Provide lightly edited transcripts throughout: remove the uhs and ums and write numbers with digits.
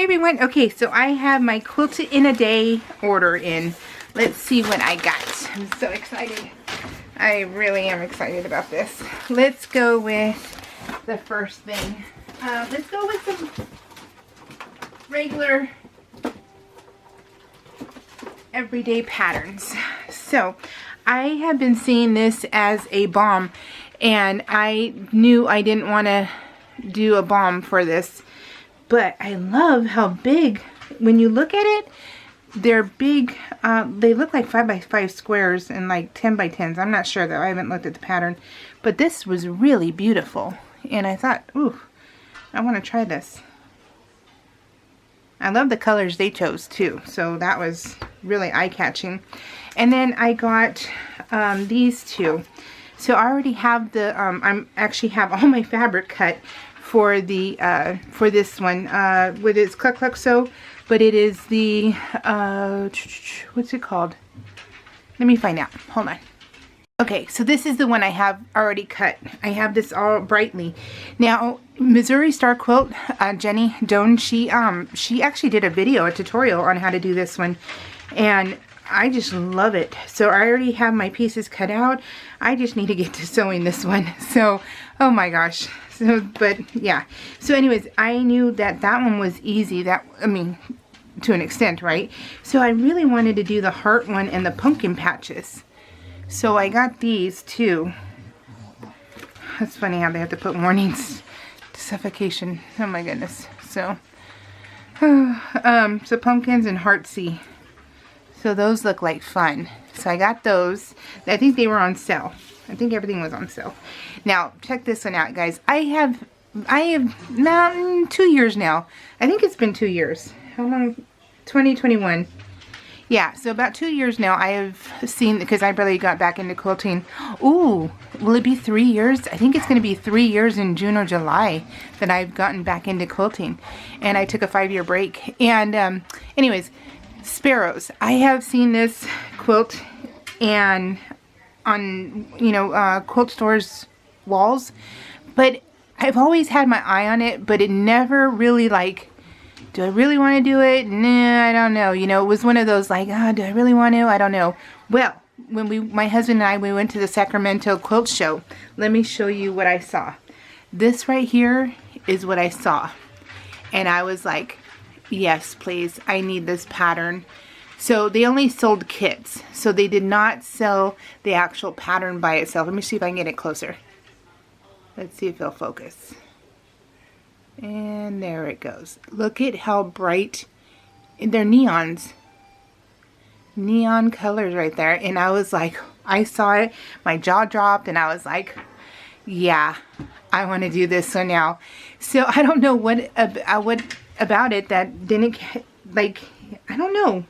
everyone. Okay, so I have my Quilt in a Day order in. Let's see what I got. I'm so excited. I really am excited about this. Let's go with the first thing. Let's go with some regular everyday patterns. So I have been seeing this as a balm, and I knew I didn't want to do a balm for this, but I love how big, when you look at it, they're big. They look like 5 by 5 squares and like 10 by 10s. I'm not sure though, I haven't looked at the pattern, but this was really beautiful, and I thought, ooh, I want to try this. I love the colors they chose too, so that was really eye-catching. And then I got these two. So I already have the I'm actually have all my fabric cut for the for this one with its Cluck Cluck Sew, but it is the what's it called? Let me find out. Hold on. Okay, so this is the one I have already cut. I have this all brightly. Now, Missouri Star Quilt, Jenny Doan, she actually did a video, a tutorial on how to do this one, and I just love it. So I already have my pieces cut out. I just need to get to sewing this one. So, oh my gosh. So, but yeah. So anyways, I knew that that one was easy. That, I mean, to an extent, right? So I really wanted to do the heart one and the pumpkin patches. So I got these too. It's funny how they have to put warnings to suffocation. Oh my goodness. So, so pumpkins and heartsea. So those look like fun. So I got those. I think they were on sale. I think everything was on sale. Now check this one out, guys. I have now 2 years now. I think it's been 2 years. How long? 2021. Yeah, so about 2 years now I have seen, because I barely got back into quilting. Ooh, will it be 3 years? I think it's going to be 3 years in June or July that I've gotten back into quilting. And I took a 5-year break. And anyways, sparrows. I have seen this quilt and on, you know, quilt stores' walls. But I've always had my eye on it, but it never really like, do I really want to do it? Nah, I don't know. You know, it was one of those like, oh, do I really want to? I don't know. Well, when my husband and I, we went to the Sacramento Quilt Show, let me show you what I saw. This right here is what I saw. And I was like, yes, please. I need this pattern. So they only sold kits. So they did not sell the actual pattern by itself. Let me see if I can get it closer. Let's see if it'll focus. And there it goes. Look at how bright. They're neons. Neon colors right there. And I was like, I saw it. My jaw dropped and I was like, yeah, I want to do this one now. So I don't know what about it that didn't, like, I don't know.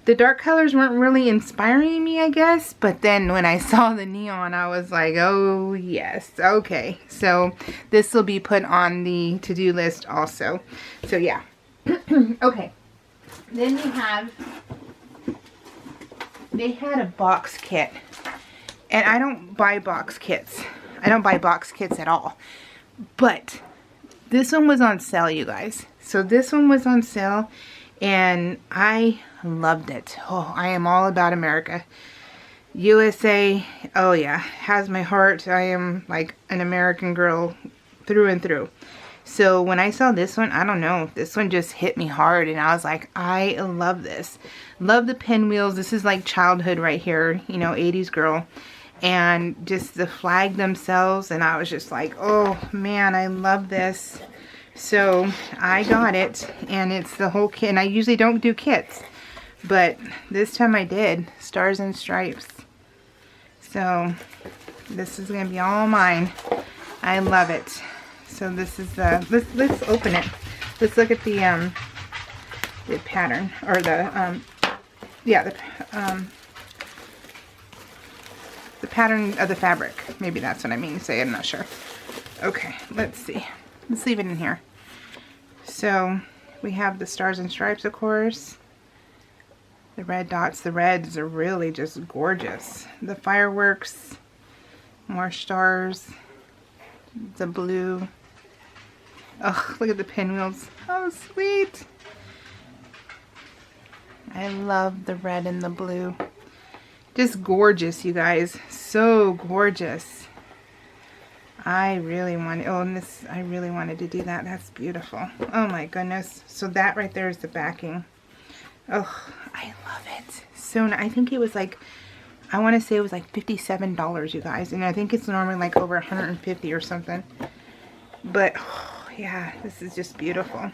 The dark colors weren't really inspiring me, I guess. But then when I saw the neon, I was like, oh, yes. Okay. So this will be put on the to-do list also. So, yeah. Okay. Then we have, they had a box kit. And I don't buy box kits. I don't buy box kits at all. But this one was on sale, you guys. So this one was on sale. And I loved it. Oh, I am all about America. USA, oh yeah, has my heart. I am like an American girl through and through. So when I saw this one, I don't know, this one just hit me hard and I was like, I love this. Love the pinwheels. This is like childhood right here, you know, 80s girl. And just the flag themselves, and I was just like, oh man, I love this. So I got it, and it's the whole kit. And I usually don't do kits, but this time I did. Stars and Stripes. So this is gonna be all mine. I love it. So this is the, let's open it. Let's look at the pattern, or the yeah, the pattern of the fabric. Maybe that's what I mean to say. I'm not sure. Okay, let's see. Let's leave it in here. So we have the Stars and Stripes, of course. The red dots. The reds are really just gorgeous. The fireworks. More stars. The blue. Oh, look at the pinwheels. Oh, sweet. I love the red and the blue. Just gorgeous, you guys. So gorgeous. I really wanted, oh, and this, I really wanted to do that. That's beautiful. Oh my goodness. So that right there is the backing. Oh, I love it. So I think it was like, I want to say it was like $57, you guys. And I think it's normally like over 150 or something. But, oh, yeah, this is just beautiful.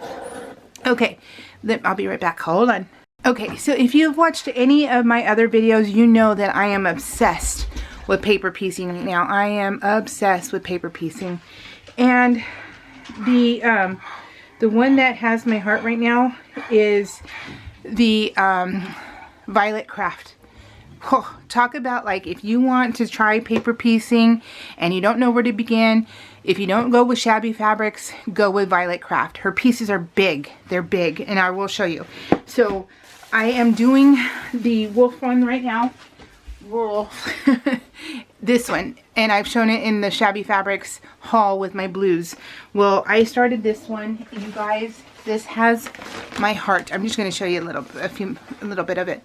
Okay, then I'll be right back. Hold on. Okay, so if you've watched any of my other videos, you know that I am obsessed with paper piecing right now. I am obsessed with paper piecing. And the one that has my heart right now is the Violet Craft. Oh, talk about, like, if you want to try paper piecing and you don't know where to begin, if you don't go with Shabby Fabrics, go with Violet Craft. Her pieces are big. They're big, and I will show you. So I am doing the wolf one right now. Wolf. This one. And I've shown it in the Shabby Fabrics haul with my blues. Well, I started this one. You guys, this has my heart. I'm just going to show you a little bit of it.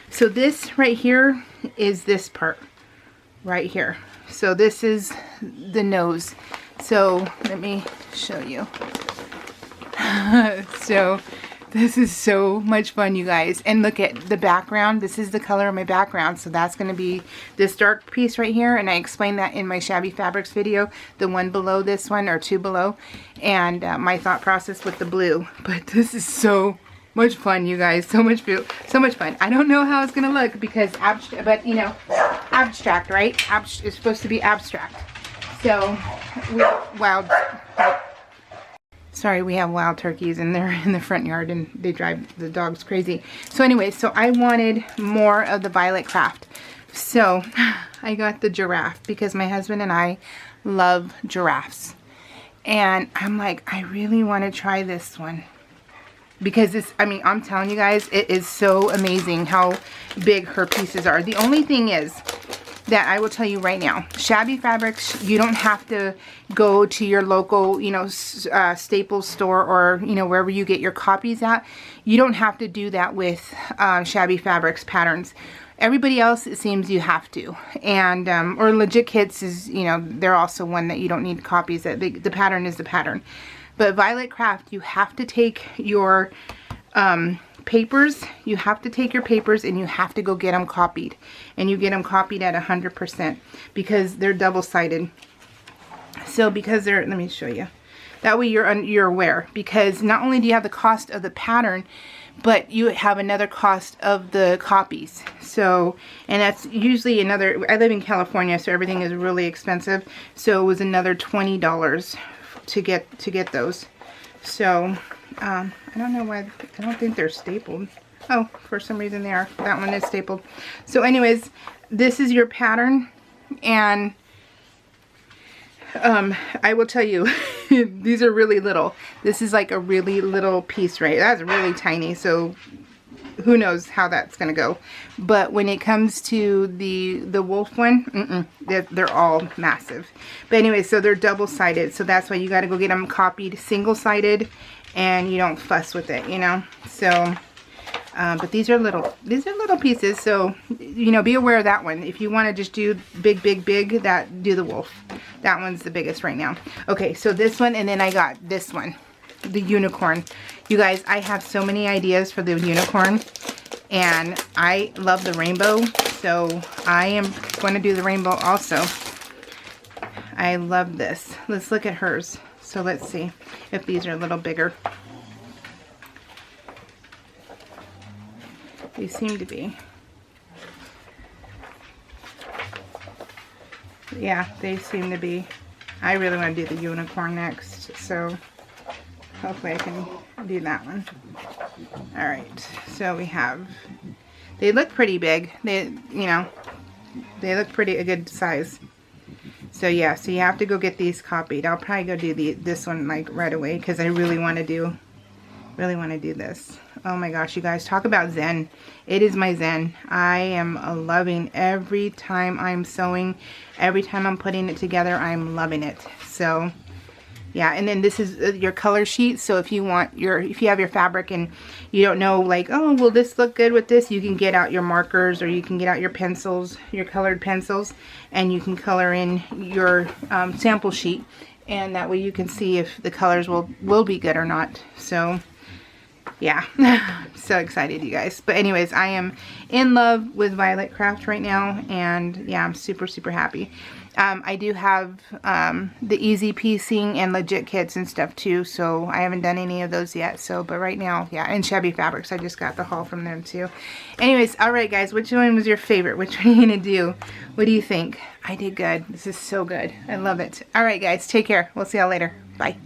So this right here is this part right here. So this is the nose. So let me show you. So this is so much fun, you guys. And look at the background. This is the color of my background. So that's going to be this dark piece right here. And I explained that in my Shabby Fabrics video, the one below this one or two below. And my thought process with the blue. But this is so much fun, you guys. So much fun. I don't know how it's going to look because, but you know, abstract, right? It's supposed to be abstract. So, we have wild turkeys and they're in the front yard and they drive the dogs crazy. So anyway, so I wanted more of the Violet Craft. So I got the giraffe because my husband and I love giraffes. And I'm like, I really want to try this one. Because this, I mean, I'm telling you guys, it is so amazing how big her pieces are. The only thing is that I will tell you right now, Shabby Fabrics, you don't have to go to your local, you know, Staples store or, you know, wherever you get your copies at. You don't have to do that with Shabby Fabrics patterns. Everybody else, it seems you have to. And, or Legit Kits is, you know, they're also one that you don't need copies. The pattern is the pattern. But Violet Craft, you have to take your papers. You have to take your papers and you have to go get them copied. And you get them copied at 100% because they're double-sided. So because they're, let me show you. That way you're aware. Because not only do you have the cost of the pattern, but you have another cost of the copies. So, and that's usually another, I live in California, so everything is really expensive. So it was another $20 to get those. So I don't know why, I don't think they're stapled. Oh, for some reason they are. That one is stapled. So anyways, this is your pattern, and I will tell you, these are really little. This is like a really little piece, right? That's really tiny, so who knows how that's gonna go. But when it comes to the wolf one, they're all massive. But anyway, so they're double-sided, so that's why you got to go get them copied single-sided, and you don't fuss with it, you know. So but these are little pieces, so you know, be aware of that one. If you want to just do big, do the wolf. That one's the biggest right now. Okay, so this one, and then I got this one, the unicorn. You guys, I have so many ideas for the unicorn, and I love the rainbow, so I am going to do the rainbow also. I love this. Let's look at hers. So let's see if these are a little bigger. They seem to be. Yeah, they seem to be. I really want to do the unicorn next, so hopefully I can do that one. Alright, so we have, they look pretty big. They, you know, they look pretty a good size. So yeah, so you have to go get these copied. I'll probably go do this one like right away because I really want to do this. Oh my gosh, you guys, talk about zen. It is my zen. I am loving every time I'm sewing, every time I'm putting it together, I'm loving it. So Yeah, and then this is your color sheet. So if you want if you have your fabric and you don't know, like, oh, will this look good with this, you can get out your markers, or you can get out your pencils, your colored pencils, and you can color in your sample sheet, and that way you can see if the colors will be good or not. So yeah, I'm so excited, you guys. But anyways, I am in love with Violet Craft right now, and yeah, I'm super, super happy. I do have the easy piecing and legit kits and stuff too, so I haven't done any of those yet. So, but right now, yeah, and Shabby Fabrics, I just got the haul from them too. Anyways, all right, guys, which one was your favorite? Which one are you gonna do? What do you think? I did good. This is so good. I love it. All right, guys, take care. We'll see y'all later. Bye.